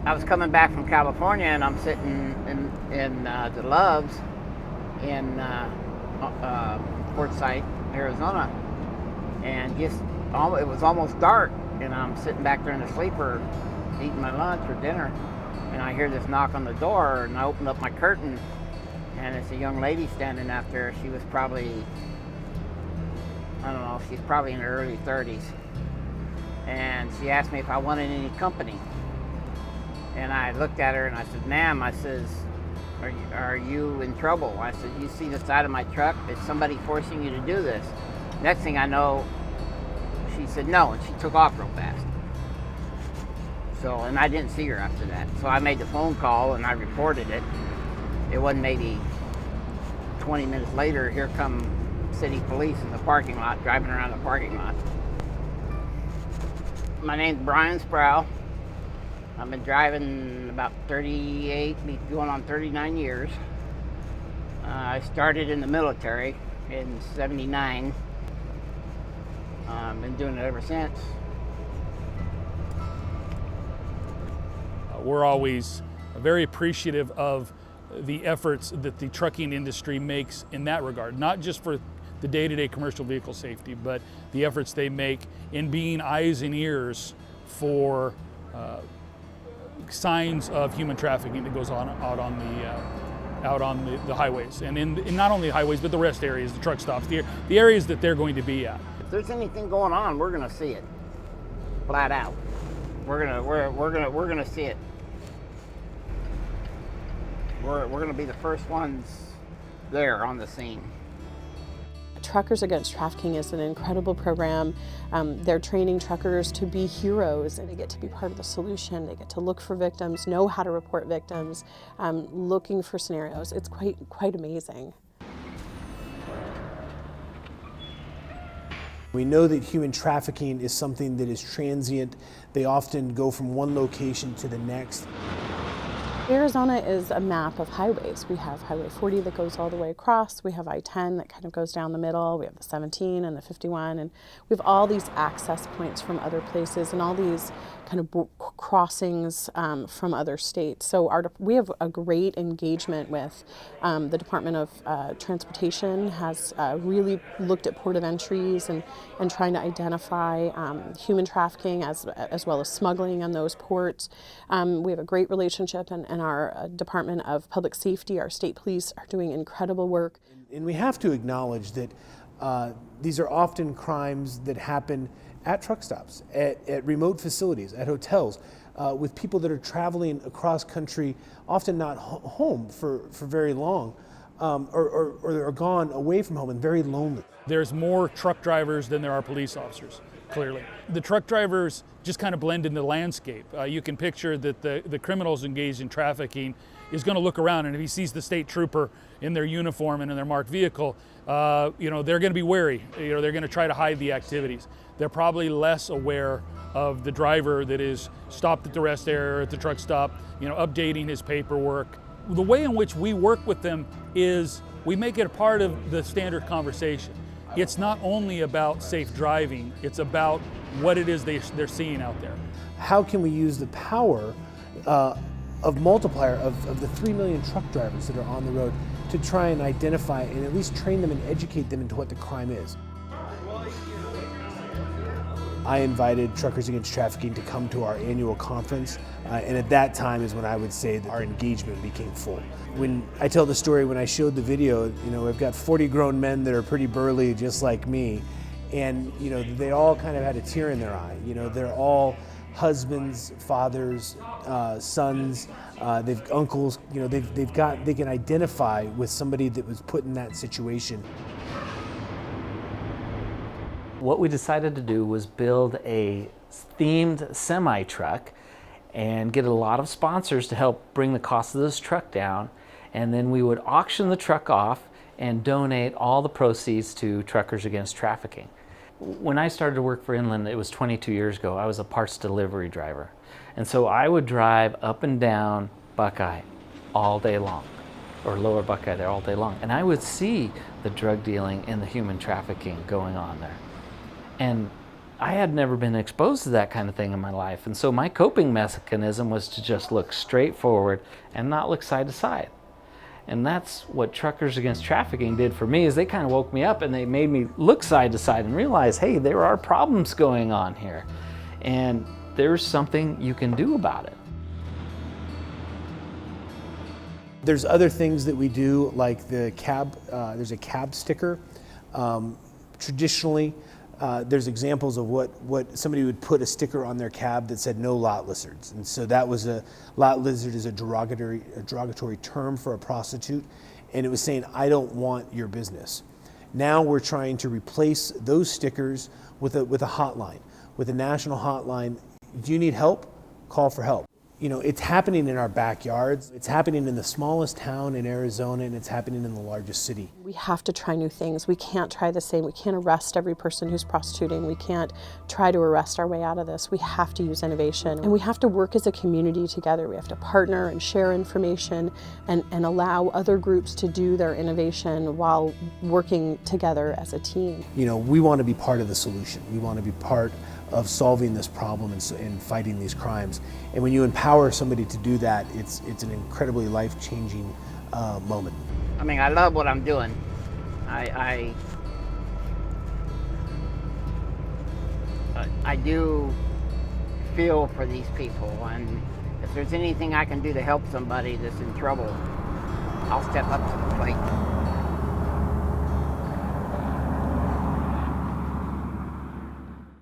I was coming back from California, and I'm sitting in the Loves in Forsyth, Arizona, and it was almost dark, and I'm sitting back there in the sleeper eating my lunch or dinner, and I hear this knock on the door, and I open up my curtain, and it's a young lady standing out there. She was probably, I don't know, she's probably in her early 30s, and she asked me if I wanted any company. And I looked at her and I said, "Ma'am," I says, are you in trouble?" I said, "You see the side of my truck? Is somebody forcing you to do this?" Next thing I know, she said no, and she took off real fast. So, and I didn't see her after that. So I made the phone call and I reported it. It wasn't maybe 20 minutes later, here come city police in the parking lot, driving around the parking lot. My name's Brian Sproul. I've been driving about 38, going on 39 years. I started in the military in '79. Been doing it ever since. We're always very appreciative of the efforts that the trucking industry makes in that regard, not just for the day-to-day commercial vehicle safety, but the efforts they make in being eyes and ears for signs of human trafficking that goes on out on the highways, and in not only the highways but the rest areas, the truck stops, the areas that they're going to be at. If there's anything going on, we're gonna see it, flat out. We're gonna see it. We're gonna be the first ones there on the scene. Truckers Against Trafficking is an incredible program. They're training truckers to be heroes, and they get to be part of the solution. They get to look for victims, know how to report victims, looking for scenarios. It's quite amazing. We know that human trafficking is something that is transient. They often go from one location to the next. Arizona is a map of highways. We have Highway 40 that goes all the way across. We have I-10 that kind of goes down the middle. We have the 17 and the 51, and we have all these access points from other places and all these kind of crossings from other states. So we have a great engagement with the Department of Transportation has really looked at port of entries and trying to identify human trafficking as well as smuggling on those ports. We have a great relationship, and our Department of Public Safety, our state police are doing incredible work. And we have to acknowledge that these are often crimes that happen at truck stops, at remote facilities, at hotels, with people that are traveling across country, often not home for very long, or are gone away from home and very lonely. There's more truck drivers than there are police officers, clearly. The truck drivers just kind of blend into the landscape. You can picture that the criminals engaged in trafficking is going to look around, and if he sees the state trooper in their uniform and in their marked vehicle, they're going to be wary. They're going to try to hide the activities. They're probably less aware of the driver that is stopped at the rest area or at the truck stop, updating his paperwork. The way in which we work with them is we make it a part of the standard conversation. It's not only about safe driving, it's about what it is they're seeing out there. How can we use the power of multiplier of the 3 million truck drivers that are on the road to try and identify and at least train them and educate them into what the crime is? I invited Truckers Against Trafficking to come to our annual conference, and at that time is when I would say that our engagement became full. When I tell the story, when I showed the video, we've got 40 grown men that are pretty burly, just like me, and they all kind of had a tear in their eye. They're all husbands, fathers, sons, they've uncles. They can identify with somebody that was put in that situation. What we decided to do was build a themed semi-truck and get a lot of sponsors to help bring the cost of this truck down, and then we would auction the truck off and donate all the proceeds to Truckers Against Trafficking. When I started to work for Inland, it was 22 years ago, I was a parts delivery driver. And so I would drive up and down Buckeye all day long, or lower Buckeye there all day long, and I would see the drug dealing and the human trafficking going on there. And I had never been exposed to that kind of thing in my life. And so my coping mechanism was to just look straight forward and not look side to side. And that's what Truckers Against Trafficking did for me, is they kind of woke me up and they made me look side to side and realize, hey, there are problems going on here. And there's something you can do about it. There's other things that we do, like the cab, there's a cab sticker. Traditionally, there's examples of what somebody would put a sticker on their cab that said no lot lizards. And so that was lot lizard is a derogatory term for a prostitute. And it was saying, I don't want your business. Now we're trying to replace those stickers with a hotline, with a national hotline. Do you need help? Call for help. You know, it's happening in our backyards. It's happening in the smallest town in Arizona, and it's happening in the largest city. We have to try new things. We can't try the same. We can't arrest every person who's prostituting. We can't try to arrest our way out of this. We have to use innovation, and we have to work as a community together. We have to partner and share information and allow other groups to do their innovation while working together as a team. You know, we want to be part of the solution. We want to be part of solving this problem and fighting these crimes. And when you empower somebody to do that, it's an incredibly life-changing moment. I mean, I love what I'm doing. I do feel for these people, and if there's anything I can do to help somebody that's in trouble, I'll step up to the plate.